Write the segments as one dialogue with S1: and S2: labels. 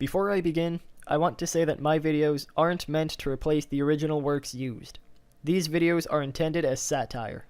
S1: Before I begin, I want to say that my videos aren't meant to replace the original works used. These videos are intended as satire.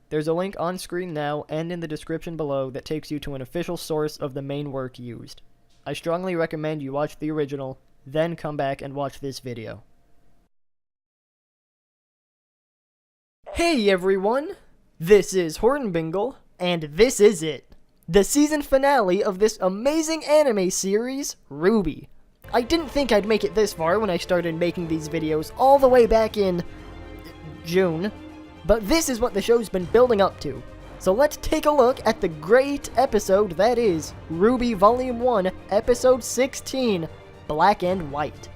S1: There's a link on screen now and in the description below that takes you to an official source of the main work used. I strongly recommend you watch the original, then come back and watch this video. Hey everyone! This is Hornbingle, and this is it! The season finale of this amazing anime series, RWBY. I didn't think I'd make it this far when I started making these videos all the way back in June, but this is what the show's been building up to. So let's take a look at the great episode that is RWBY Volume 1, Episode 16, Black and White.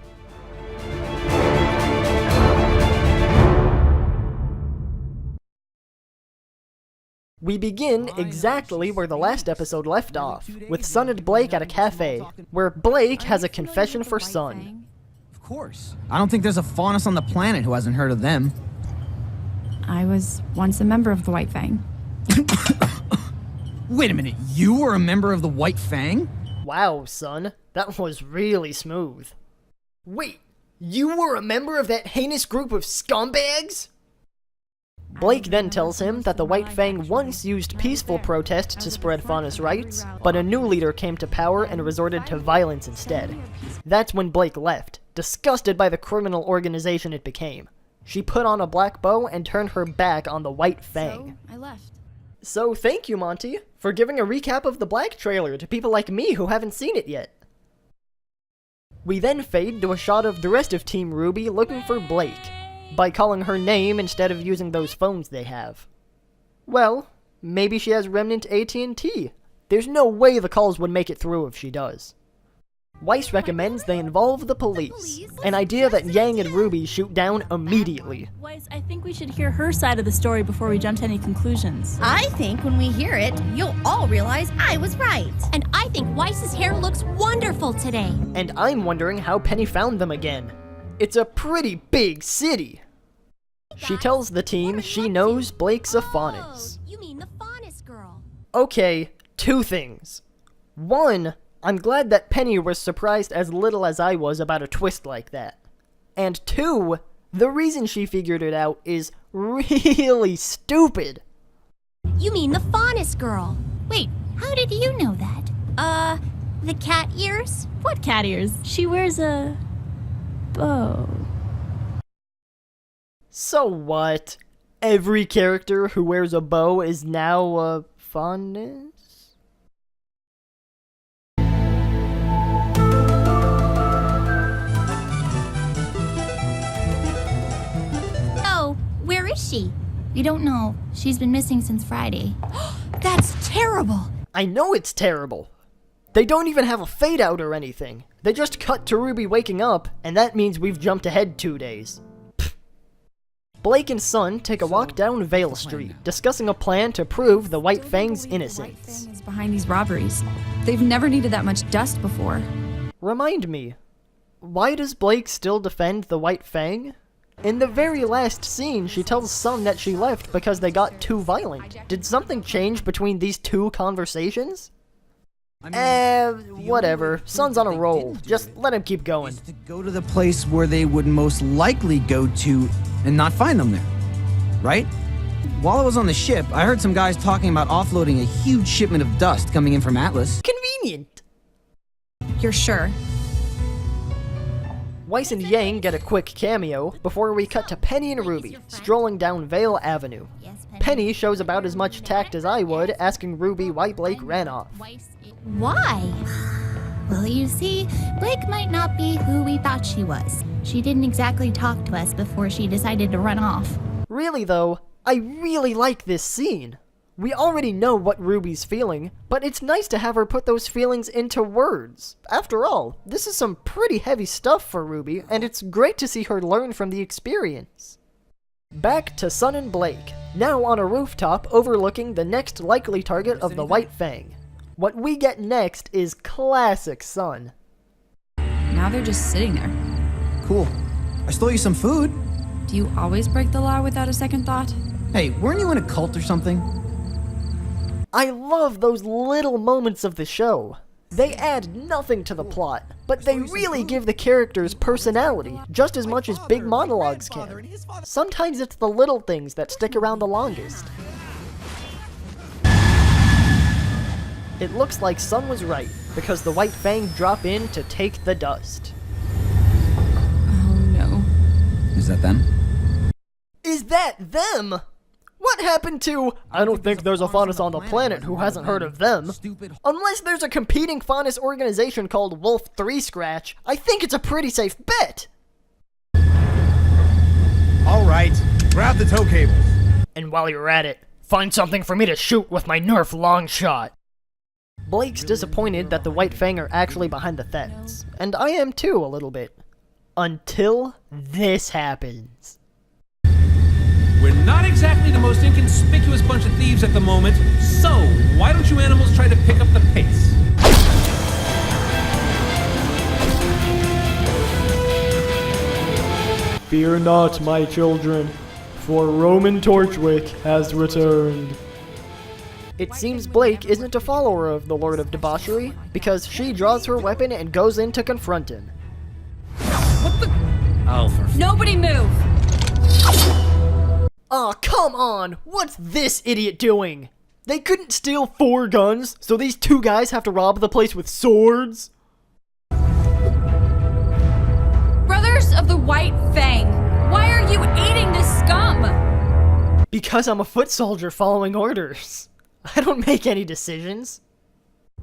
S1: We begin exactly where the last episode left off, with Sun and Blake at a cafe, where Blake has a confession for Sun.
S2: Of course. I don't think there's a faunus on the planet who hasn't heard of them.
S3: I was once a member of the White Fang.
S2: Wait a minute, you were a member of the White Fang?
S1: Wow, Sun, that was really smooth. Wait, you were a member of that heinous group of scumbags? Blake then tells him that the White Fang once used peaceful protest to spread faunus rights, but a new leader came to power and resorted to violence instead. That's when Blake left, disgusted by the criminal organization it became. She put on a black bow and turned her back on the White Fang.
S3: So, I left.
S1: So thank you, Monty, for giving a recap of the Black trailer to people like me who haven't seen it yet. We then fade to a shot of the rest of Team RWBY looking for Blake, by calling her name instead of using those phones they have. Well, maybe she has remnant AT&T. There's no way the calls would make it through if she does. Weiss recommends they involve the police, an idea that Yang and RWBY shoot down immediately.
S4: Weiss, I think we should hear her side of the story before we jump to any conclusions.
S5: I think when we hear it, you'll all realize I was right.
S6: And I think Weiss's hair looks wonderful today.
S1: And I'm wondering how Penny found them again. It's a pretty big city. She tells the team she knows Blake's a faunus.
S6: You mean the faunus girl?
S1: Okay, two things. One, I'm glad that Penny was surprised as little as I was about a twist like that. And two, the reason she figured it out is really stupid.
S6: You mean the faunus girl? Wait, how did you know that? The cat ears?
S4: What cat ears? She wears a bow.
S1: So what? Every character who wears a bow is now a faunus?
S6: Oh, where is she?
S3: We don't know. She's been missing since Friday.
S6: That's terrible.
S1: I know it's terrible. They don't even have a fade out or anything. They just cut to RWBY waking up, and that means we've jumped ahead 2 days. Blake and Sun take a walk down Vale Street, discussing a plan to prove the White Fang's innocence.
S3: The White Fang is behind these robberies. They've never needed that much dust before.
S1: Remind me, why does Blake still defend the White Fang? In the very last scene, she tells Sun that she left because they got too violent. Did something change between these two conversations? Whatever. Sun's on a roll. Just let him keep going.
S2: To go to the place where they would most likely go to and not find them there, right? While I was on the ship, I heard some guys talking about offloading a huge shipment of dust coming in from Atlas.
S1: Convenient.
S3: You're sure?
S1: Weiss and Yang get a quick cameo before we cut to Penny and RWBY strolling down Vale Avenue. Penny shows about as much tact as I would, asking RWBY why Blake ran off.
S6: Why?
S5: Well, you see, Blake might not be who we thought she was. She didn't exactly talk to us before she decided to run off.
S1: Really though, I really like this scene. We already know what RWBY's feeling, but it's nice to have her put those feelings into words. After all, this is some pretty heavy stuff for RWBY, and it's great to see her learn from the experience. Back to Sun and Blake, now on a rooftop overlooking the next likely target of the White Fang. What we get next is classic Sun.
S3: Now they're just sitting there.
S2: Cool. I stole you some food.
S3: Do you always break the law without a second thought?
S2: Hey, weren't you in a cult or something?
S1: I love those little moments of the show. They add nothing to the plot, but they really give the characters personality, just as much as big monologues can. Sometimes it's the little things that stick around the longest. It looks like Sun was right, because the White Fang drop in to take the dust.
S3: Oh no.
S2: Is that them?
S1: Is that them? What happened to... I don't think there's a Faunus on the planet who hasn't heard of them. Unless there's a competing Faunus organization called Wolf 3 Scratch, I think it's a pretty safe bet.
S7: Alright, grab the tow cables.
S1: And while you're at it, find something for me to shoot with my Nerf long shot. Blake's disappointed that the White Fang are actually behind the fence, and I am too a little bit. Until this happens.
S8: We're not exactly the most inconspicuous bunch of thieves at the moment, so why don't you animals try to pick up the pace?
S9: Fear not, my children, for Roman Torchwick has returned.
S1: It seems Blake isn't a follower of the Lord of Debauchery, because she draws her weapon and goes in to confront him.
S8: What the? Oh, for
S3: Nobody move!
S1: Aw, come on! What's this idiot doing? They couldn't steal 4 guns, so these 2 guys have to rob the place with swords?
S3: Brothers of the White Fang, why are you aiding this scum?
S1: Because I'm a foot soldier following orders. I don't make any decisions.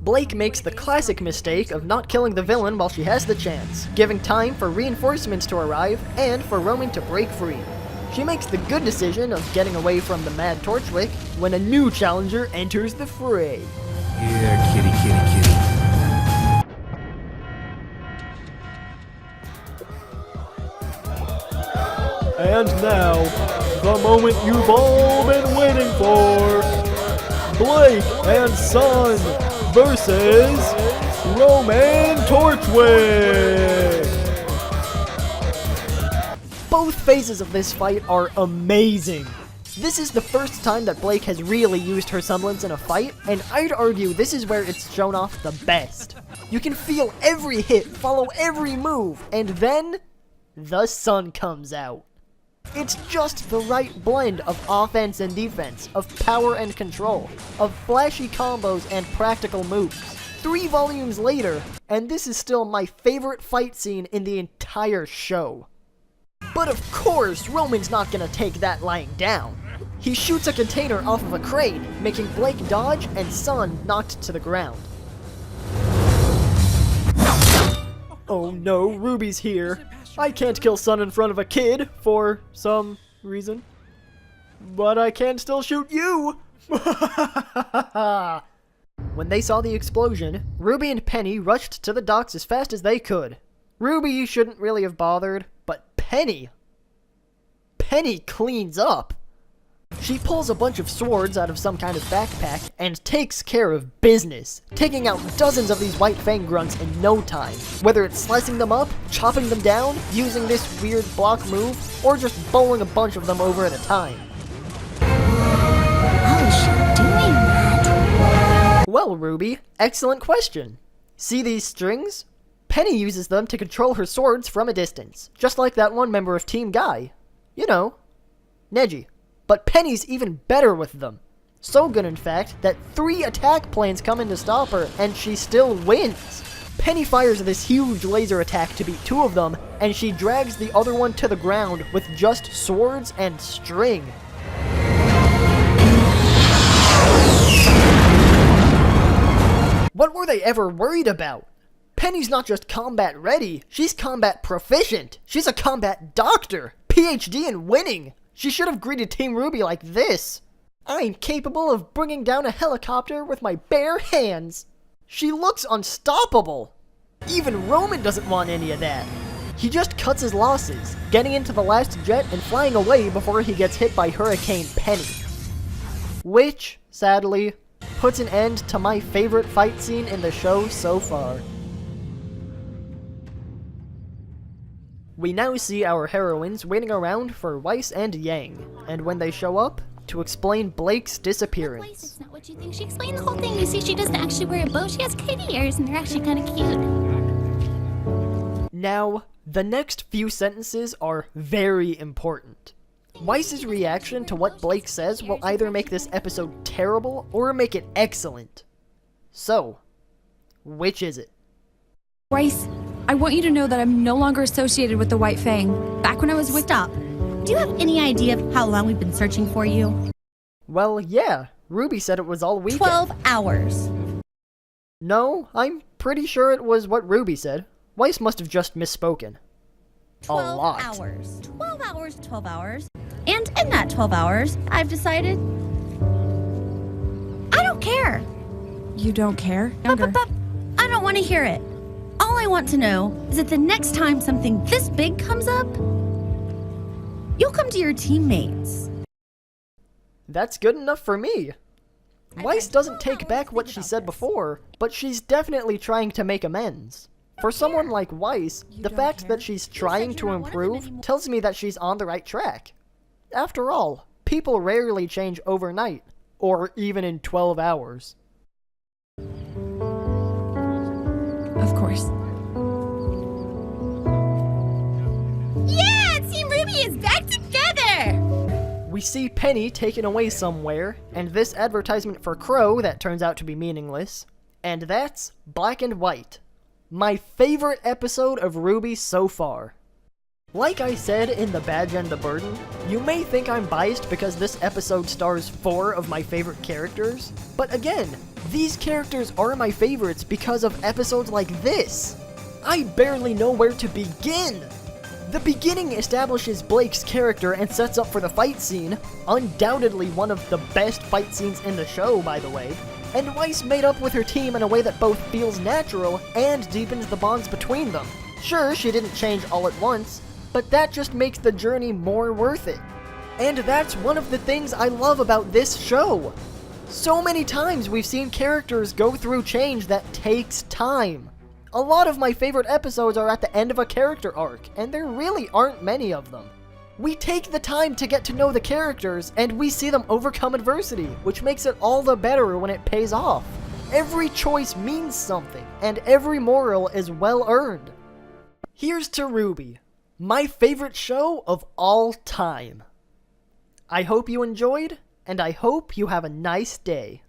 S1: Blake makes the classic mistake of not killing the villain while she has the chance, giving time for reinforcements to arrive and for Roman to break free. She makes the good decision of getting away from the mad Torchwick when a new challenger enters the fray.
S8: Yeah, kitty, kitty, kitty.
S9: And now, the moment you've all been waiting for. Blake and Sun versus Roman Torchwick.
S1: Both phases of this fight are amazing. This is the first time that Blake has really used her semblance in a fight, and I'd argue this is where it's shown off the best. You can feel every hit, follow every move, and then the sun comes out. It's just the right blend of offense and defense, of power and control, of flashy combos and practical moves. 3 volumes later, and this is still my favorite fight scene in the entire show. But of course, Roman's not gonna take that lying down. He shoots a container off of a crane, making Blake dodge and Sun knocked to the ground. Oh no, Ruby's here. I can't kill Sun in front of a kid, for some reason. But I can still shoot you! When they saw the explosion, Ruby and Penny rushed to the docks as fast as they could. Ruby shouldn't really have bothered, but Penny cleans up. She pulls a bunch of swords out of some kind of backpack and takes care of business, taking out dozens of these White Fang grunts in no time. Whether it's slicing them up, chopping them down, using this weird block move, or just bowling a bunch of them over at a time.
S6: How is she doing that?
S1: Well, Ruby, excellent question. See these strings? Penny uses them to control her swords from a distance, just like that one member of Team Guy. You know, Neji. But Penny's even better with them. So good, in fact, that 3 attack planes come in to stop her, and she still wins. Penny fires this huge laser attack to beat 2 of them, and she drags the other one to the ground with just swords and string. What were they ever worried about? Penny's not just combat ready, she's combat proficient. She's a combat doctor, PhD in winning. She should have greeted Team RWBY like this. I'm capable of bringing down a helicopter with my bare hands. She looks unstoppable. Even Roman doesn't want any of that. He just cuts his losses, getting into the last jet and flying away before he gets hit by Hurricane Penny. Which, sadly, puts an end to my favorite fight scene in the show so far. We now see our heroines waiting around for Weiss and Yang, and when they show up, to explain Blake's
S5: Twice,
S1: disappearance.
S5: it's not what you think. She explained the whole thing. You see, she doesn't actually wear a bow. She has kitty ears, and they're actually kind of cute.
S1: Now, the next few sentences are very important. Weiss's reaction to what Blake says will either make this episode terrible or make it excellent. So, which is it?
S3: Weiss, I want you to know that I'm no longer associated with the White Fang. Back when I was with...
S6: Stop. Do you have any idea of how long we've been searching for you?
S1: Well, yeah, Ruby said it was all weekend.
S6: 12 hours.
S1: No, I'm pretty sure it was what Ruby said. Weiss must have just misspoken.
S6: 12
S1: A lot.
S6: hours. 12 hours, 12 hours. And in that 12 hours, I've decided... I don't care.
S3: You don't care?
S6: I don't want to hear it. All I want to know is that the next time something this big comes up, you'll come to your teammates.
S1: That's good enough for me. Weiss doesn't take back what she said before, but she's definitely trying to make amends. For someone like Weiss, the fact that she's trying to improve tells me that she's on the right track. After all, people rarely change overnight, or even in 12 hours.
S3: Of course.
S6: Yeah, Team Ruby is back together!
S1: We see Penny taken away somewhere, and this advertisement for Crow that turns out to be meaningless. And that's Black and White. My favorite episode of RWBY so far. Like I said in The Badge and the Burden, you may think I'm biased because this episode stars 4 of my favorite characters, but again, these characters are my favorites because of episodes like this. I barely know where to begin. The beginning establishes Blake's character and sets up for the fight scene, undoubtedly one of the best fight scenes in the show, by the way, and Weiss made up with her team in a way that both feels natural and deepens the bonds between them. Sure, she didn't change all at once, but that just makes the journey more worth it. And that's one of the things I love about this show. So many times we've seen characters go through change that takes time. A lot of my favorite episodes are at the end of a character arc, and there really aren't many of them. We take the time to get to know the characters, and we see them overcome adversity, which makes it all the better when it pays off. Every choice means something, and every moral is well earned. Here's to RWBY, my favorite show of all time. I hope you enjoyed, and I hope you have a nice day.